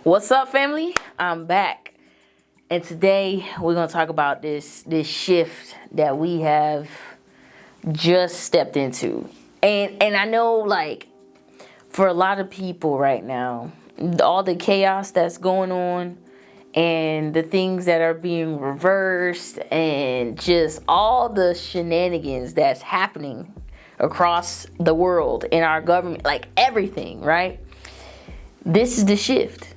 What's up, family? I'm back, and today we're gonna talk about this shift that we have just stepped into. And I know, like, for a lot of people right now, all the chaos that's going on and the things that are being reversed and just all the shenanigans that's happening across the world in our government, like everything, right? This is the shift.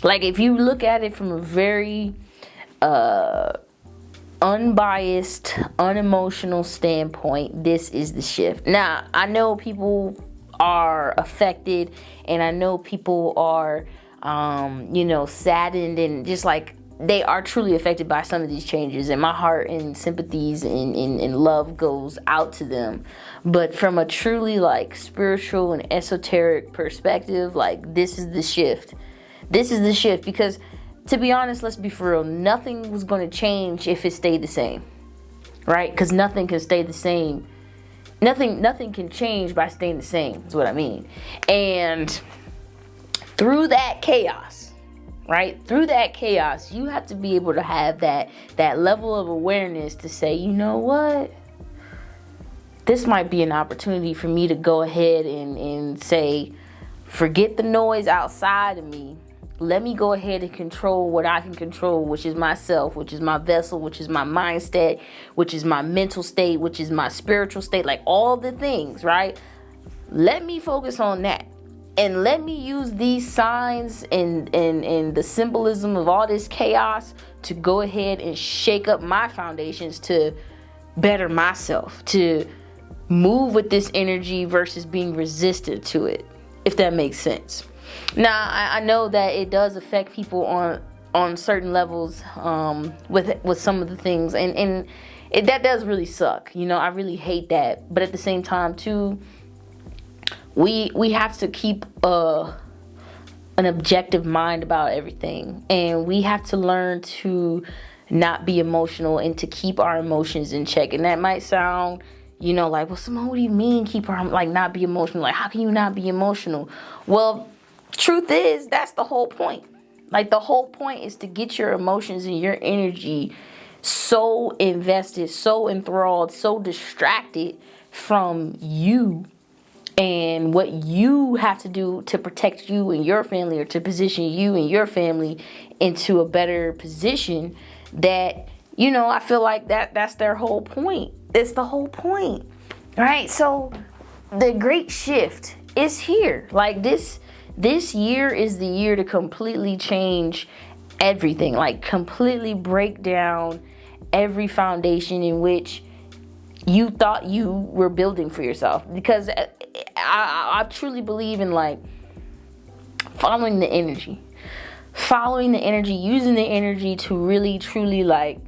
Like, if you look at it from a very unbiased, unemotional standpoint, this is the shift. Now, I know people are affected, and I know people are, saddened, and just like they are truly affected by some of these changes. And my heart and sympathies and love goes out to them. But from a truly like spiritual and esoteric perspective, like this is the shift. This is the shift because, to be honest, let's be for real, nothing was going to change if it stayed the same, right? Because nothing can stay the same. Nothing can change by staying the same, is what I mean. And through that chaos, right? Through that chaos, you have to be able to have that level of awareness to say, you know what? This might be an opportunity for me to go ahead and say, forget the noise outside of me. Let me go ahead and control what I can control, which is myself, which is my vessel, which is my mindset, which is my mental state, which is my spiritual state, like all the things, right? Let me focus on that. And let me use these signs and the symbolism of all this chaos to go ahead and shake up my foundations to better myself, to move with this energy versus being resistant to it, if that makes sense. Now, I know that it does affect people on certain levels with some of the things, and that does really suck. You know, I really hate that. But at the same time, too, we have to keep an objective mind about everything, and we have to learn to not be emotional and to keep our emotions in check. And that might sound, like, well, Simone, what do you mean keep our, like, not be emotional? Like, how can you not be emotional? Well, truth is, that's the whole point. Like, the whole point is to get your emotions and your energy so invested, so enthralled, so distracted from you and what you have to do to protect you and your family, or to position you and your family into a better position, that, I feel like that's their whole point. It's the whole point, right? So the great shift is here. Like, this year is the year to completely change everything, like completely break down every foundation in which you thought you were building for yourself. Because I truly believe in, like, following the energy, using the energy to really, truly, like,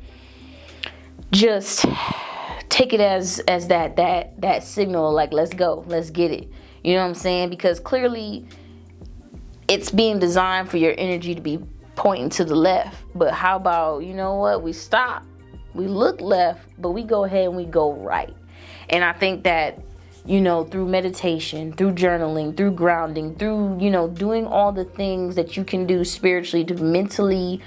just take it as that signal, like, let's go, let's get it. You know what I'm saying? Because clearly it's being designed for your energy to be pointing to the left. But how about, we stop, we look left, but we go ahead and we go right. And I think that, through meditation, through journaling, through grounding, through, doing all the things that you can do spiritually to mentally,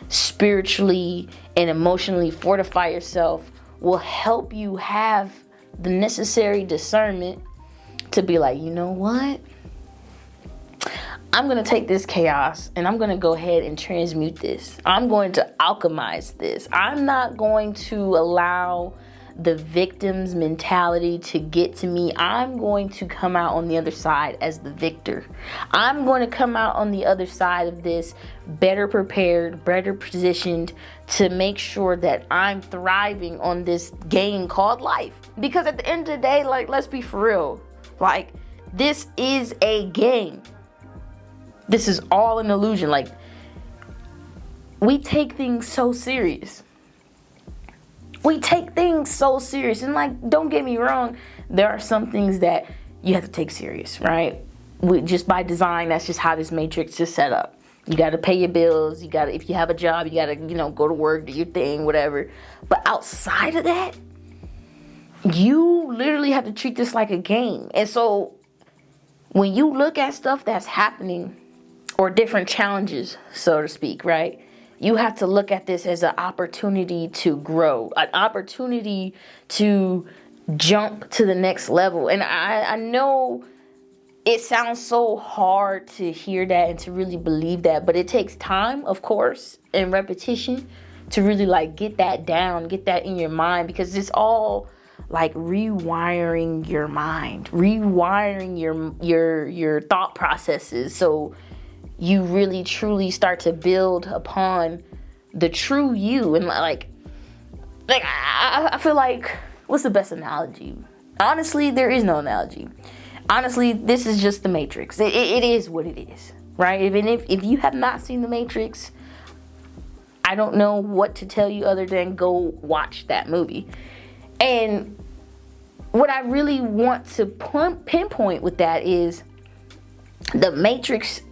spiritually, and emotionally fortify yourself, will help you have the necessary discernment to be like, you know what? I'm going to take this chaos and I'm going to go ahead and transmute this. I'm going to alchemize this. I'm not going to allow the victim's mentality to get to me. I'm going to come out on the other side as the victor. I'm going to come out on the other side of this better prepared, better positioned to make sure that I'm thriving on this game called life. Because at the end of the day, like, let's be for real. Like, this is a game. This is all an illusion. Like, we take things so serious. And, like, don't get me wrong, there are some things that you have to take serious, right? Just by design, that's just how this matrix is set up. You got to pay your bills. If you have a job, you got to, go to work, do your thing, whatever. But outside of that, you literally have to treat this like a game. And so when you look at stuff that's happening or different challenges, so to speak, right? You have to look at this as an opportunity to grow, an opportunity to jump to the next level. And I know it sounds so hard to hear that and to really believe that, but it takes time, of course, and repetition to really like get that down, get that in your mind, because it's all like rewiring your mind, rewiring your thought processes, so you really truly start to build upon the true you. And like I feel like, what's the best analogy? Honestly, there is no analogy. Honestly, this is just the Matrix. It is what it is, right? Even if you have not seen the Matrix, I don't know what to tell you other than go watch that movie. And what I really want to pinpoint with that is the Matrix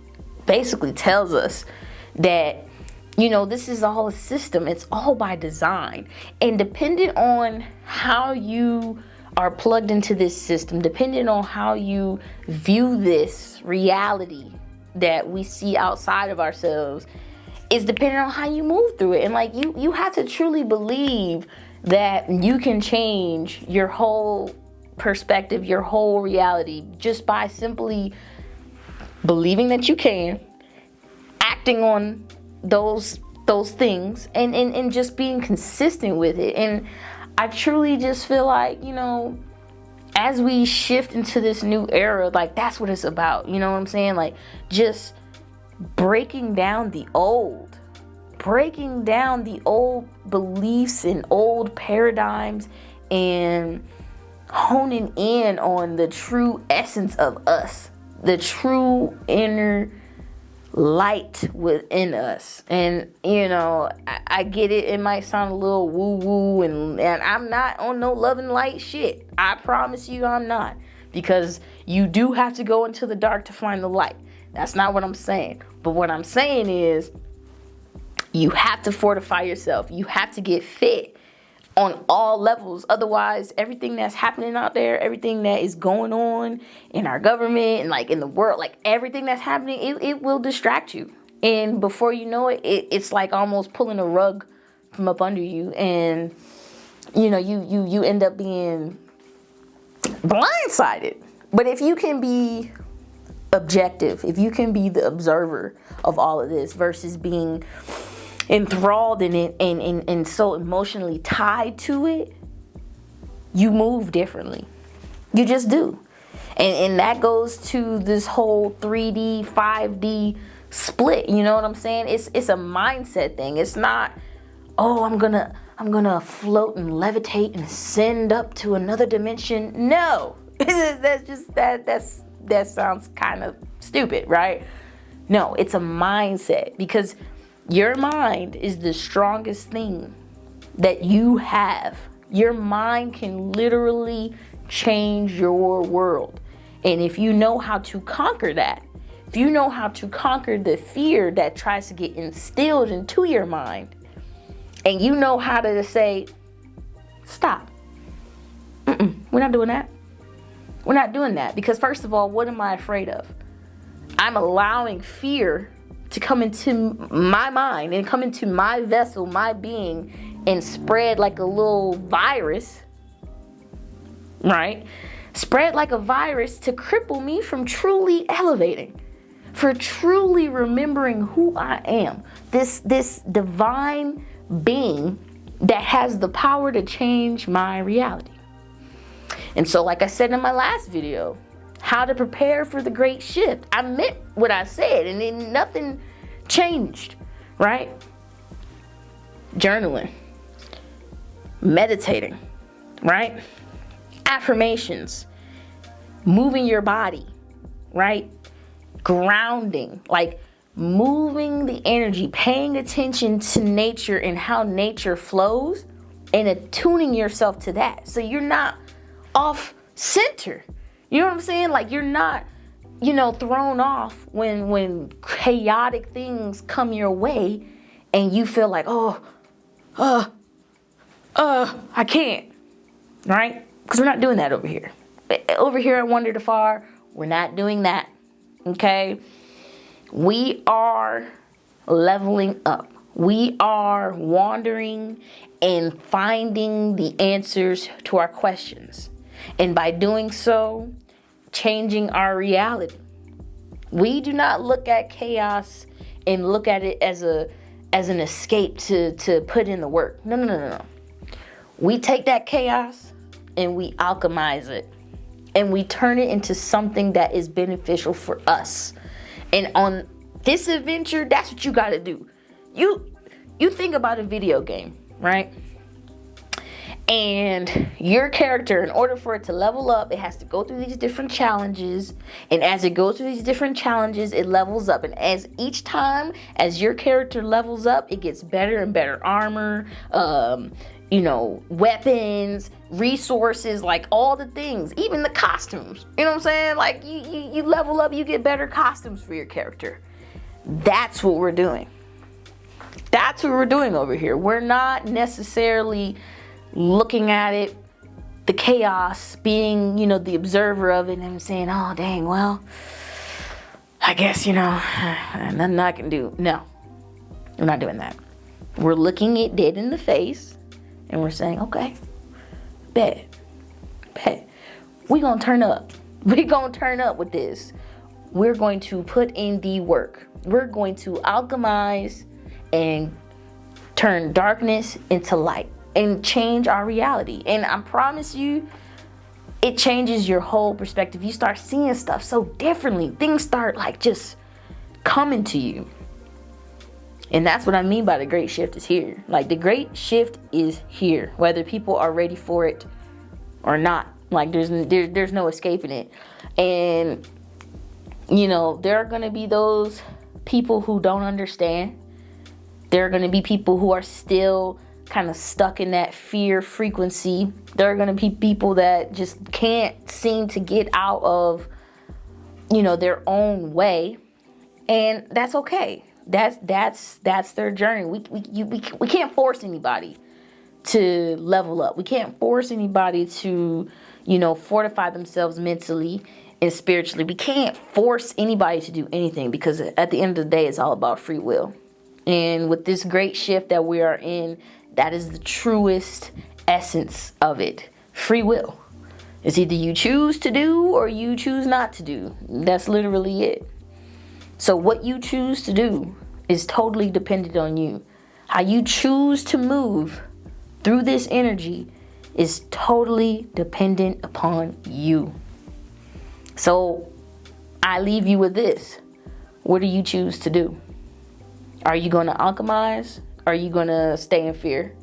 basically tells us that, you know, this is all a system. It's all by design. And depending on how you are plugged into this system, depending on how you view this reality that we see outside of ourselves, is depending on how you move through it. And like you have to truly believe that you can change your whole perspective, your whole reality, just by simply believing that you can, acting on those things, and just being consistent with it. And I truly just feel like, you know, as we shift into this new era, like that's what it's about. You know what I'm saying? Like just breaking down the old beliefs and old paradigms, and honing in on the true essence of us, the true inner light within us. And you know, I get it, it might sound a little woo woo, and I'm not on no love and light shit. I promise you I'm not, because you do have to go into the dark to find the light. That's not what I'm saying. But what I'm saying is, you have to fortify yourself. You have to get fit on all levels. Otherwise, everything that's happening out there, everything that is going on in our government and like in the world, like everything that's happening, it will distract you. And before you know it, it's like almost pulling a rug from up under you. And you know, you end up being blindsided. But if you can be objective, if you can be the observer of all of this versus being enthralled in it and so emotionally tied to it, you move differently. You just do. And that goes to this whole 3D, 5D split. You know what I'm saying? It's a mindset thing. It's not, oh, I'm gonna float and levitate and ascend up to another dimension. No. that sounds kind of stupid, right? No, it's a mindset, because your mind is the strongest thing that you have. Your mind can literally change your world. And if you know how to conquer that, if you know how to conquer the fear that tries to get instilled into your mind, and you know how to say, stop. We're not doing that. We're not doing that. Because first of all, what am I afraid of? I'm allowing fear to come into my mind and come into my vessel, my being, and spread like a little virus, right? Spread like a virus to cripple me from truly elevating, for truly remembering who I am, this divine being that has the power to change my reality. And so, like I said in my last video, how to prepare for the great shift, I meant what I said, and then nothing changed, right? Journaling, meditating, right? Affirmations, moving your body, right? Grounding, like moving the energy, paying attention to nature and how nature flows, and attuning yourself to that, so you're not off center. You know what I'm saying? Like you're not, you know, thrown off when chaotic things come your way and you feel like, I can't, right? Because we're not doing that over here. Over here at Wandered.afar, we're not doing that, okay? We are leveling up. We are wandering and finding the answers to our questions. And by doing so, changing our reality. We do not look at chaos and look at it as an escape to put in the work. No. We take that chaos and we alchemize it. And we turn it into something that is beneficial for us. And on this adventure, that's what you got to do. You think about a video game, right? And your character, in order for it to level up, it has to go through these different challenges. And as it goes through these different challenges, it levels up. And as each time, as your character levels up, it gets better and better armor, weapons, resources, like all the things, even the costumes. You know what I'm saying? Like you level up, you get better costumes for your character. That's what we're doing. That's what we're doing over here. We're not necessarily looking at it, the chaos, being, the observer of it and saying, oh, dang, well, I guess, nothing I can do. No, we're not doing that. We're looking it dead in the face and we're saying, okay, bet. We're going to turn up. We're going to turn up with this. We're going to put in the work. We're going to alchemize and turn darkness into light and change our reality. And I promise you, it changes your whole perspective. You start seeing stuff so differently. Things start like just coming to you. And that's what I mean by the great shift is here. Like the great shift is here, whether people are ready for it or not. Like there's no escaping it. And there are going to be those people who don't understand. There are going to be people who are still kind of stuck in that fear frequency. There are going to be people that just can't seem to get out of, their own way. And that's okay. That's their journey. We can't force anybody to level up. We can't force anybody to, fortify themselves mentally and spiritually. We can't force anybody to do anything because at the end of the day, it's all about free will. And with this great shift that we are in, that is the truest essence of it. Free will. It's either you choose to do or you choose not to do. That's literally it. So what you choose to do is totally dependent on you. How you choose to move through this energy is totally dependent upon you. So I leave you with this. What do you choose to do? Are you going to alchemize? Are you going to stay in fear?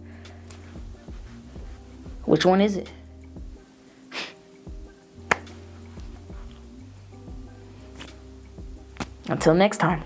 Which one is it? Until next time.